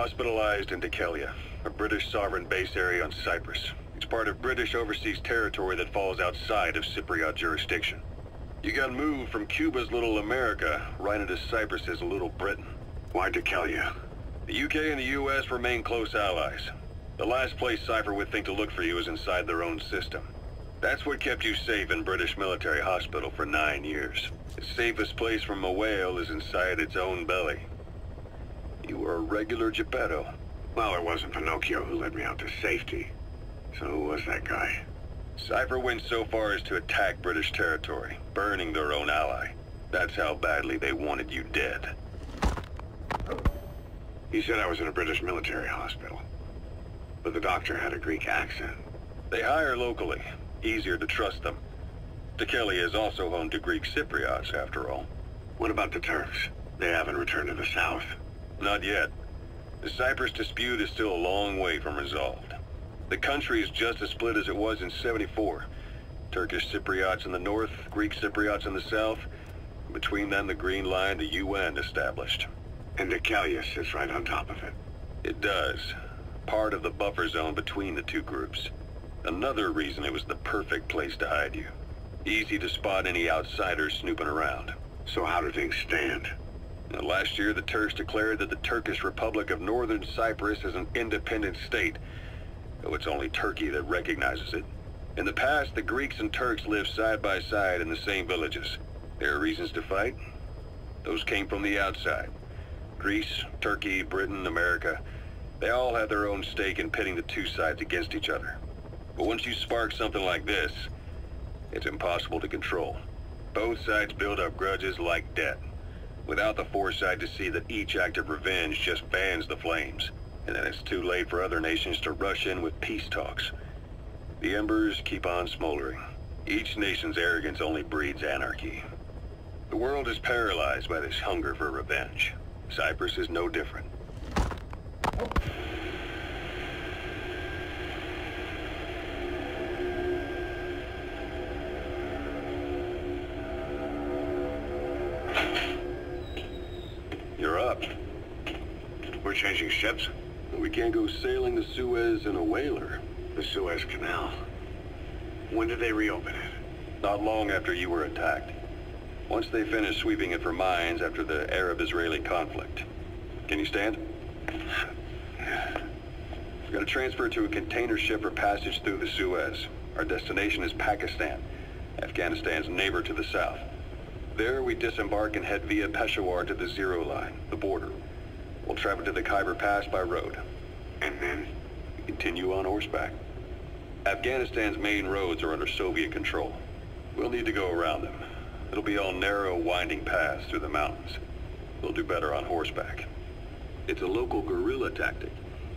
hospitalized in Dikelia, a British sovereign base area on Cyprus. It's part of British overseas territory that falls outside of Cypriot jurisdiction. You got moved from Cuba's Little America right into Cyprus's Little Britain. Why Dikelia? The UK and the US remain close allies. The last place Cypher would think to look for you is inside their own system. That's what kept you safe in British military hospital for 9 years. The safest place from a whale is inside its own belly. You were a regular Geppetto. Well, it wasn't Pinocchio who led me out to safety. So who was that guy? Cypher went so far as to attack British territory, burning their own ally. That's how badly they wanted you dead. He said I was in a British military hospital. But the doctor had a Greek accent. They hire locally. Easier to trust them. Dikelia is also home to Greek Cypriots, after all. What about the Turks? They haven't returned to the south. Not yet. The Cyprus dispute is still a long way from resolved. The country is just as split as it was in '74. Turkish Cypriots in the north, Greek Cypriots in the south. Between them, the Green Line, the UN established. And Dikelia sits right on top of it. It does. Part of the buffer zone between the two groups. Another reason it was the perfect place to hide you. Easy to spot any outsiders snooping around. So how do things stand? Now, last year, the Turks declared that the Turkish Republic of Northern Cyprus is an independent state, though it's only Turkey that recognizes it. In the past, the Greeks and Turks lived side by side in the same villages. There are reasons to fight. Those came from the outside. Greece, Turkey, Britain, America, they all have their own stake in pitting the two sides against each other. But once you spark something like this, it's impossible to control. Both sides build up grudges like debt, without the foresight to see that each act of revenge just fans the flames, and then it's too late for other nations to rush in with peace talks. The embers keep on smoldering. Each nation's arrogance only breeds anarchy. The world is paralyzed by this hunger for revenge. Cyprus is no different. You're up. We're changing ships? We can't go sailing the Suez in a whaler. The Suez Canal. When did they reopen it? Not long after you were attacked. Once they finished sweeping it for mines after the Arab-Israeli conflict. Can you stand? We're going to transfer to a container ship for passage through the Suez. Our destination is Pakistan, Afghanistan's neighbor to the south. There, we disembark and head via Peshawar to the Zero Line, the border. We'll travel to the Khyber Pass by road. And then? We continue on horseback. Afghanistan's main roads are under Soviet control. We'll need to go around them. It'll be all narrow, winding paths through the mountains. We'll do better on horseback. It's a local guerrilla tactic.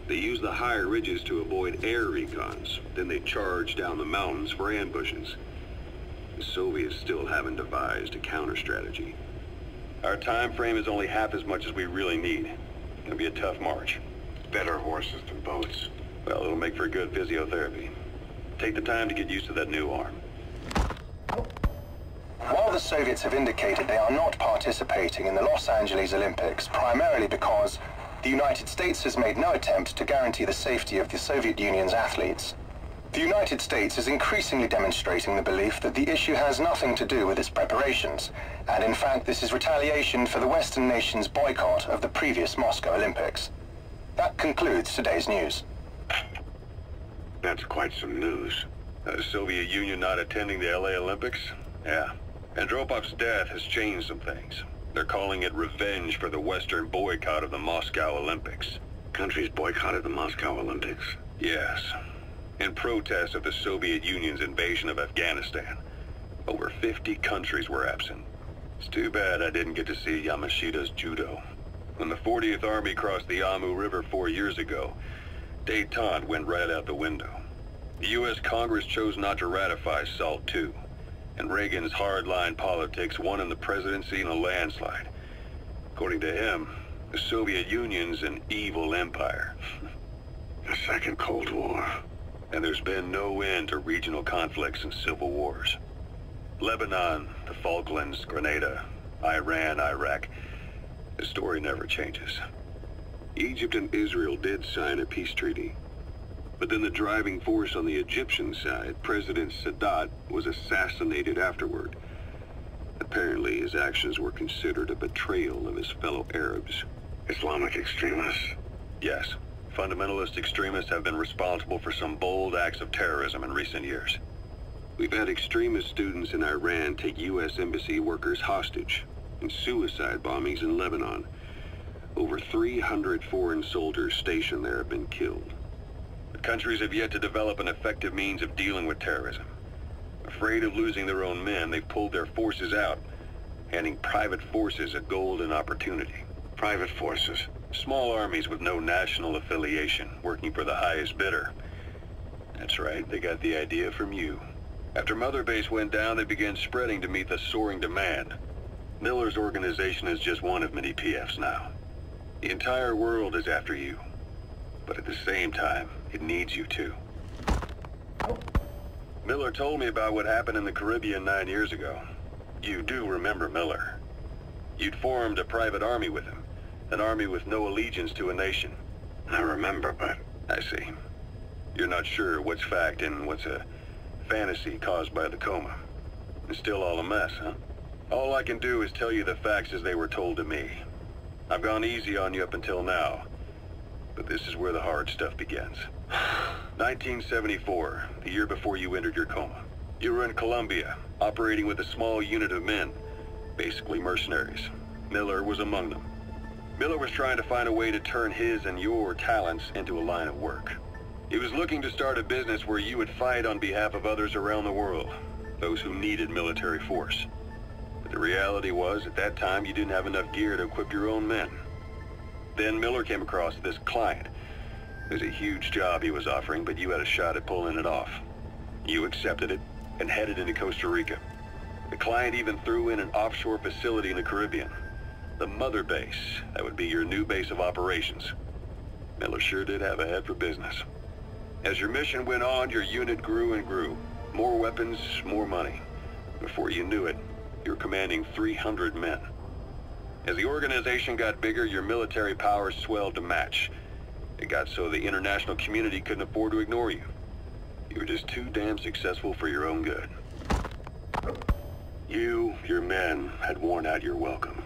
They use the higher ridges to avoid air recons. Then they charge down the mountains for ambushes. The Soviets still haven't devised a counter-strategy. Our time frame is only half as much as we really need. It'll be a tough march. Better horses than boats. Well, it'll make for good physiotherapy. Take the time to get used to that new arm. While the Soviets have indicated they are not participating in the Los Angeles Olympics, primarily because the United States has made no attempt to guarantee the safety of the Soviet Union's athletes, the United States is increasingly demonstrating the belief that the issue has nothing to do with its preparations, and in fact this is retaliation for the Western nations' boycott of the previous Moscow Olympics. That concludes today's news. That's quite some news. The Soviet Union not attending the LA Olympics? Yeah. Andropov's death has changed some things. They're calling it revenge for the Western boycott of the Moscow Olympics. Countries boycotted the Moscow Olympics? Yes. In protest of the Soviet Union's invasion of Afghanistan. Over 50 countries were absent. It's too bad I didn't get to see Yamashita's judo. When the 40th Army crossed the Amu River 4 years ago, détente went right out the window. The U.S. Congress chose not to ratify SALT II, and Reagan's hardline politics won him the presidency in a landslide. According to him, the Soviet Union's an evil empire. The Second Cold War. And there's been no end to regional conflicts and civil wars. Lebanon, the Falklands, Grenada, Iran, Iraq. The story never changes. Egypt and Israel did sign a peace treaty. But then the driving force on the Egyptian side, President Sadat, was assassinated afterward. Apparently, his actions were considered a betrayal of his fellow Arabs. Islamic extremists? Yes. Fundamentalist extremists have been responsible for some bold acts of terrorism in recent years. We've had extremist students in Iran take U.S. embassy workers hostage, and suicide bombings in Lebanon. Over 300 foreign soldiers stationed there have been killed. The countries have yet to develop an effective means of dealing with terrorism. Afraid of losing their own men, they've pulled their forces out, handing private forces a golden opportunity. Private forces? Small armies with no national affiliation, working for the highest bidder. That's right, they got the idea from you. After Motherbase went down, they began spreading to meet the soaring demand. Miller's organization is just one of many PFs now. The entire world is after you. But at the same time, it needs you too. Miller told me about what happened in the Caribbean 9 years ago. You do remember Miller. You'd formed a private army with him. An army with no allegiance to a nation. I remember, but... I see. You're not sure what's fact and what's a fantasy caused by the coma. It's still all a mess, huh? All I can do is tell you the facts as they were told to me. I've gone easy on you up until now. But this is where the hard stuff begins. 1974, the year before you entered your coma. You were in Colombia, operating with a small unit of men, basically mercenaries. Miller was among them. Miller was trying to find a way to turn his and your talents into a line of work. He was looking to start a business where you would fight on behalf of others around the world, those who needed military force. But the reality was, at that time, you didn't have enough gear to equip your own men. Then Miller came across this client. It was a huge job he was offering, but you had a shot at pulling it off. You accepted it and headed into Costa Rica. The client even threw in an offshore facility in the Caribbean. The Motherbase, that would be your new base of operations. Miller sure did have a head for business. As your mission went on, your unit grew and grew. More weapons, more money. Before you knew it, you were commanding 300 men. As the organization got bigger, your military powers swelled to match. It got so the international community couldn't afford to ignore you. You were just too damn successful for your own good. You, your men, had worn out your welcome.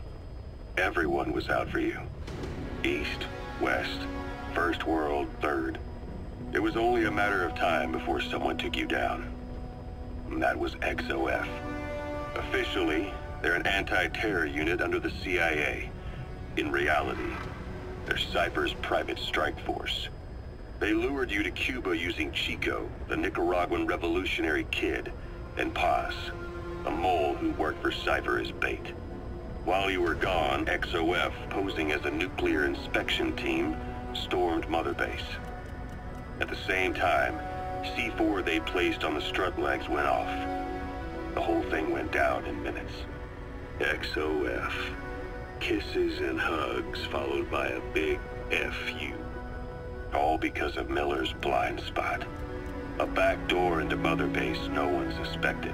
Everyone was out for you. East, West, First World, Third. It was only a matter of time before someone took you down. And that was XOF. Officially, they're an anti-terror unit under the CIA. In reality, they're Cypher's private strike force. They lured you to Cuba using Chico, the Nicaraguan revolutionary kid, and Passe, a mole who worked for Cypher as bait. While you were gone, XOF, posing as a nuclear inspection team, stormed Motherbase. At the same time, C4 they placed on the strut legs went off. The whole thing went down in minutes. XOF. Kisses and hugs followed by a big F you. All because of Miller's blind spot. A back door into Motherbase no one suspected.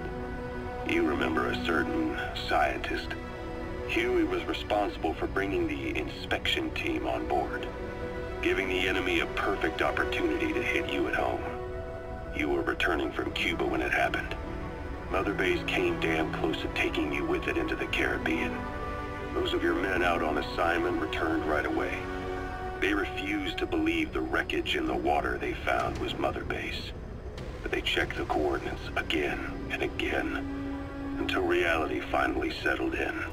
You remember a certain scientist. Huey was responsible for bringing the inspection team on board, giving the enemy a perfect opportunity to hit you at home. You were returning from Cuba when it happened. Motherbase came damn close to taking you with it into the Caribbean. Those of your men out on assignment returned right away. They refused to believe the wreckage in the water they found was Motherbase. But they checked the coordinates again and again, until reality finally settled in.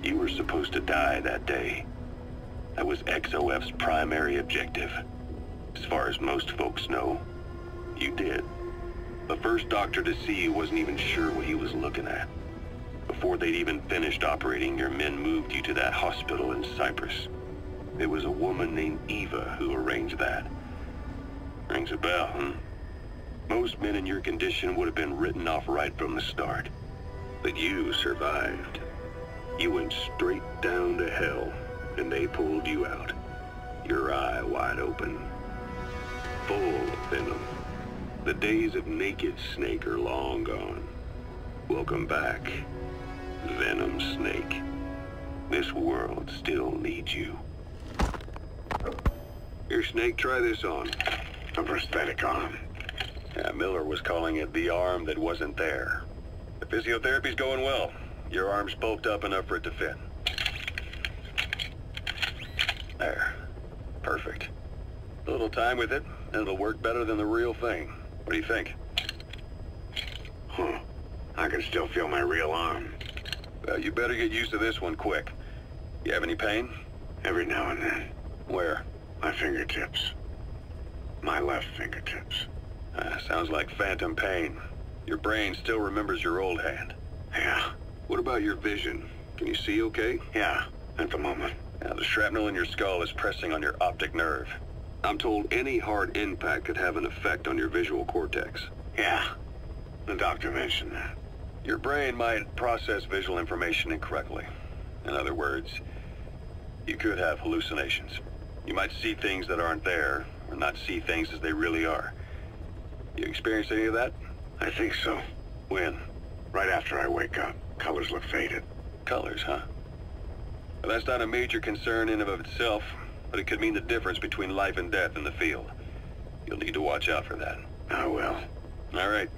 You were supposed to die that day. That was XOF's primary objective. As far as most folks know, you did. The first doctor to see you wasn't even sure what he was looking at. Before they'd even finished operating, your men moved you to that hospital in Cyprus. It was a woman named Eva who arranged that. Rings a bell, huh? Most men in your condition would have been written off right from the start. But you survived. You went straight down to hell, and they pulled you out. Your eye wide open. Full of venom. The days of naked snake are long gone. Welcome back, Venom Snake. This world still needs you. Here, Snake, try this on. A prosthetic arm. Yeah, Miller was calling it the arm that wasn't there. The physiotherapy's going well. Your arm's bulked up enough for it to fit. There. Perfect. A little time with it, and it'll work better than the real thing. What do you think? Huh. I can still feel my real arm. Well, you better get used to this one quick. You have any pain? Every now and then. Where? My fingertips. My left fingertips. Sounds like phantom pain. Your brain still remembers your old hand. Yeah. What about your vision? Can you see okay? Yeah, at the moment. Now, the shrapnel in your skull is pressing on your optic nerve. I'm told any hard impact could have an effect on your visual cortex. Yeah. The doctor mentioned that. Your brain might process visual information incorrectly. In other words, you could have hallucinations. You might see things that aren't there, or not see things as they really are. You experienced any of that? I think so. When? Right after I wake up. Colors look faded. Colors, huh? Well, that's not a major concern in and of itself, but it could mean the difference between life and death in the field. You'll need to watch out for that. I will. All right.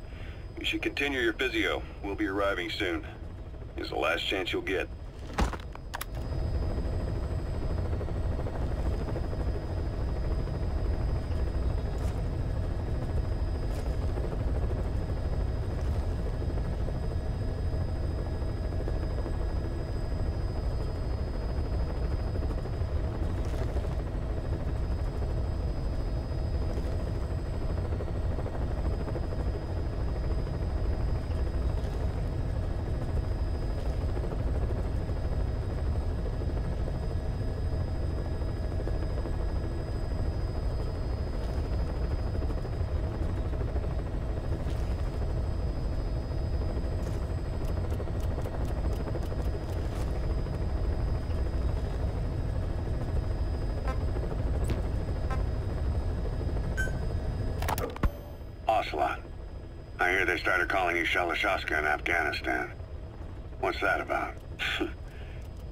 You should continue your physio. We'll be arriving soon. It's the last chance you'll get. Ocelot. I hear they started calling you Shalashaska in Afghanistan. What's that about?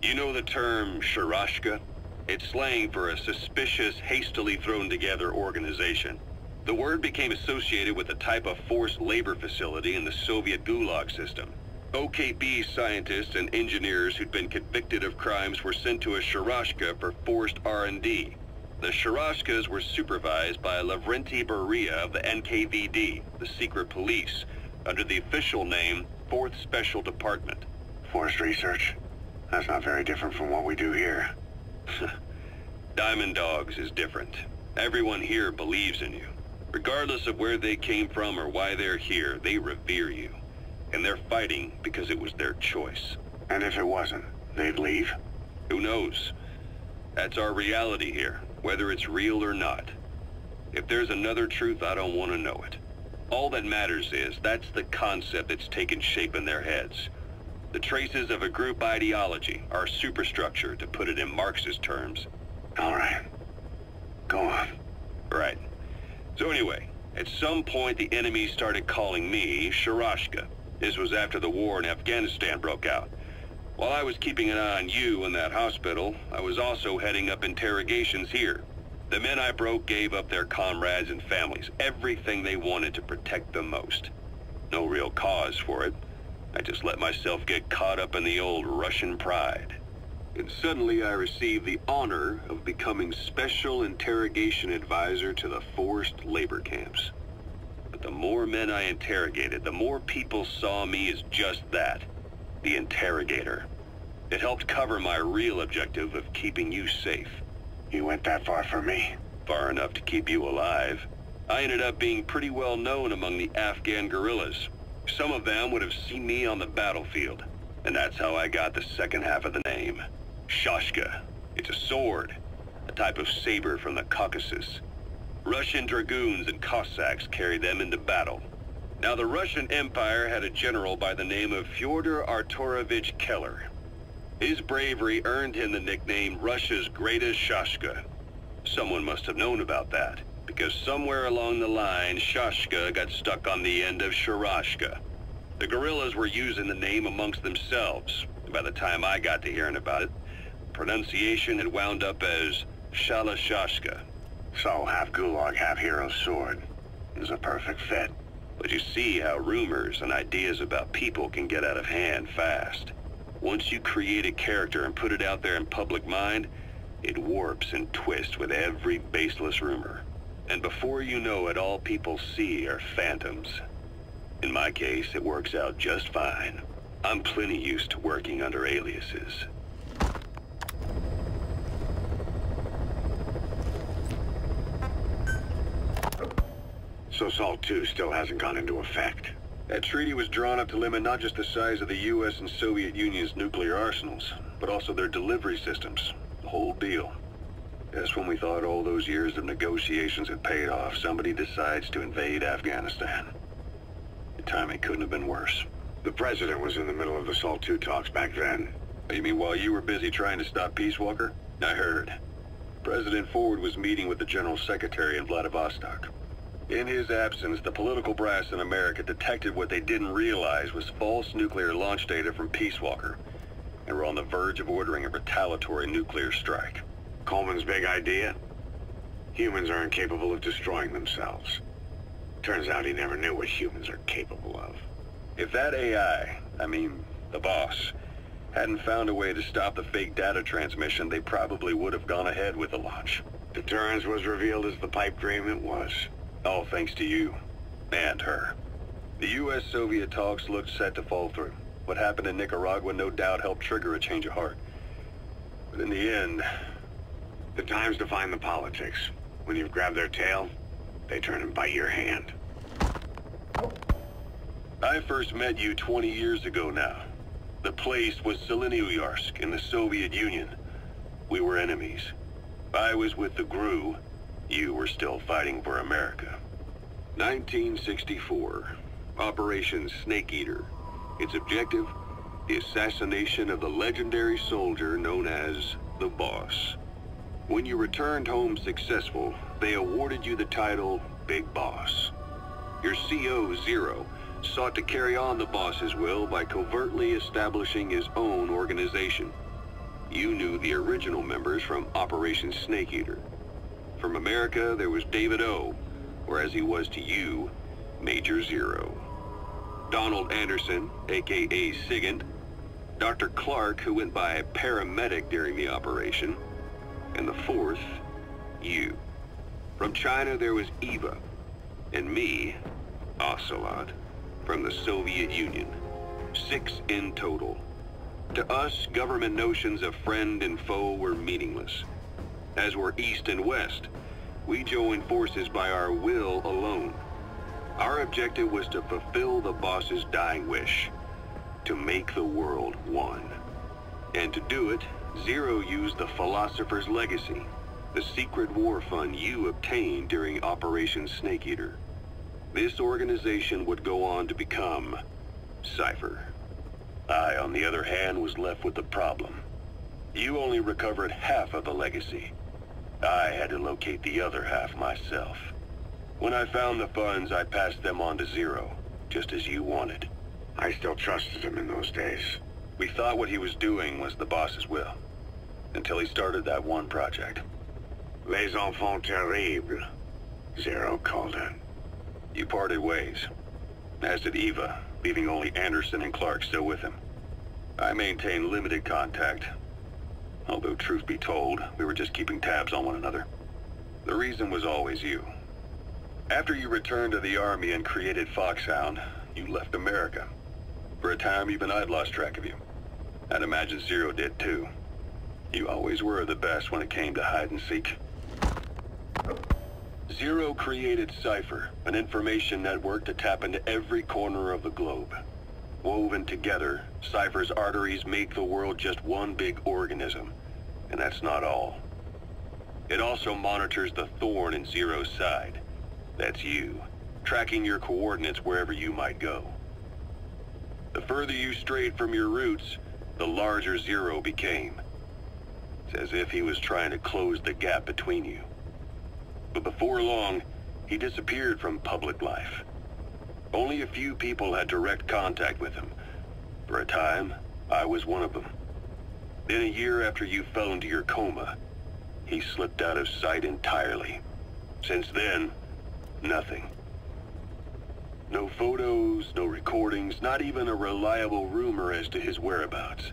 You know the term Sharashka? It's slang for a suspicious, hastily thrown together organization. The word became associated with a type of forced labor facility in the Soviet Gulag system. OKB scientists and engineers who'd been convicted of crimes were sent to a Sharashka for forced R&D. The Sharashkas were supervised by Lavrenti Beria of the NKVD, the secret police, under the official name 4th Special Department. Forced research? That's not very different from what we do here. Diamond Dogs is different. Everyone here believes in you. Regardless of where they came from or why they're here, they revere you. And they're fighting because it was their choice. And if it wasn't, they'd leave? Who knows? That's our reality here, whether it's real or not. If there's another truth, I don't want to know it. All that matters is that's the concept that's taken shape in their heads. The traces of a group ideology, our superstructure, to put it in Marxist terms. All right. Go on. Right. So anyway, at some point the enemy started calling me Sharashka. This was after the war in Afghanistan broke out. While I was keeping an eye on you in that hospital, I was also heading up interrogations here. The men I broke gave up their comrades and families, everything they wanted to protect them most. No real cause for it. I just let myself get caught up in the old Russian pride. And suddenly I received the honor of becoming Special Interrogation Advisor to the forced labor camps. But the more men I interrogated, the more people saw me as just that, the interrogator. It helped cover my real objective of keeping you safe. You went that far for me? Far enough to keep you alive. I ended up being pretty well known among the Afghan guerrillas. Some of them would have seen me on the battlefield, and that's how I got the second half of the name. Shashka. It's a sword, a type of saber from the Caucasus. Russian dragoons and Cossacks carried them into battle. Now, the Russian Empire had a general by the name of Fyodor Arturovich Keller. His bravery earned him the nickname Russia's Greatest Shashka. Someone must have known about that, because somewhere along the line, Shashka got stuck on the end of Sharashka. The guerrillas were using the name amongst themselves. By the time I got to hearing about it, pronunciation had wound up as Shalashashka. So, half gulag, half hero sword. Is a perfect fit. But you see how rumors and ideas about people can get out of hand fast. Once you create a character and put it out there in public mind, it warps and twists with every baseless rumor. And before you know it, all people see are phantoms. In my case, it works out just fine. I'm plenty used to working under aliases. So SALT 2 still hasn't gone into effect. That treaty was drawn up to limit not just the size of the U.S. and Soviet Union's nuclear arsenals, but also their delivery systems. The whole deal. Just when we thought all those years of negotiations had paid off, somebody decides to invade Afghanistan. The timing couldn't have been worse. The president was in the middle of the SALT 2 talks back then. You mean while you were busy trying to stop Peace Walker? I heard. President Ford was meeting with the General Secretary in Vladivostok. In his absence, the political brass in America detected what they didn't realize was false nuclear launch data from Peace Walker, and were on the verge of ordering a retaliatory nuclear strike. Coleman's big idea? Humans are incapable of destroying themselves. Turns out he never knew what humans are capable of. If that AI, the boss, hadn't found a way to stop the fake data transmission, they probably would have gone ahead with the launch. Deterrence was revealed as the pipe dream it was. All thanks to you. And her. The U.S.-Soviet talks looked set to fall through. What happened in Nicaragua no doubt helped trigger a change of heart. But in the end... The times define the politics. When you've grabbed their tail, they turn and bite your hand. I first met you 20 years ago now. The place was Selenouyarsk in the Soviet Union. We were enemies. I was with the GRU. You were still fighting for America. 1964. Operation Snake Eater. Its objective? The assassination of the legendary soldier known as the Boss. When you returned home successful, they awarded you the title Big Boss. Your CO, Zero, sought to carry on the boss's will by covertly establishing his own organization. You knew the original members from Operation Snake Eater. From America, there was David O, or as he was to you, Major Zero. Donald Anderson, aka Sigint. Dr. Clark, who went by paramedic during the operation. And the fourth, you. From China, there was Eva. And me, Ocelot, from the Soviet Union. 6 in total. To us, government notions of friend and foe were meaningless. As were East and West, we joined forces by our will alone. Our objective was to fulfill the boss's dying wish, to make the world one. And to do it, Zero used the Philosopher's Legacy, the secret war fund you obtained during Operation Snake Eater. This organization would go on to become Cypher. I, on the other hand, was left with the problem. You only recovered half of the legacy. I had to locate the other half myself. When I found the funds, I passed them on to Zero, just as you wanted. I still trusted him in those days. We thought what he was doing was the boss's will, until he started that one project. Les enfants terribles, Zero called it. You parted ways, as did Eva, leaving only Anderson and Clark still with him. I maintained limited contact, although truth be told, we were just keeping tabs on one another. The reason was always you. After you returned to the Army and created Foxhound, you left America. For a time, even I'd lost track of you. I'd imagine Zero did too. You always were the best when it came to hide and seek. Zero created Cypher, an information network to tap into every corner of the globe. Woven together, Cypher's arteries make the world just one big organism, and that's not all. It also monitors the thorn in Zero's side. That's you, tracking your coordinates wherever you might go. The further you strayed from your roots, the larger Zero became. It's as if he was trying to close the gap between you. But before long, he disappeared from public life. Only a few people had direct contact with him. For a time, I was one of them. Then a year after you fell into your coma, he slipped out of sight entirely. Since then, nothing. No photos, no recordings, not even a reliable rumor as to his whereabouts.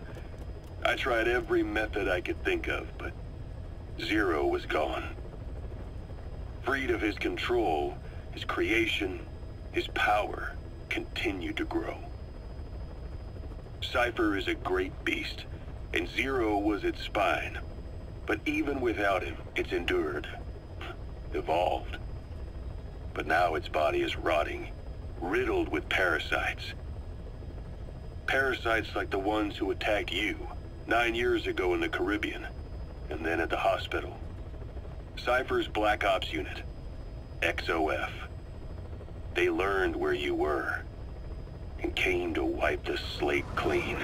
I tried every method I could think of, but Zero was gone. Freed of his control, his creation, his power continued to grow. Cypher is a great beast, and Zero was its spine. But even without him, it's endured, evolved. But now its body is rotting, riddled with parasites. Parasites like the ones who attacked you 9 years ago in the Caribbean, and then at the hospital. Cypher's Black Ops Unit, XOF. They learned where you were, and came to wipe the slate clean.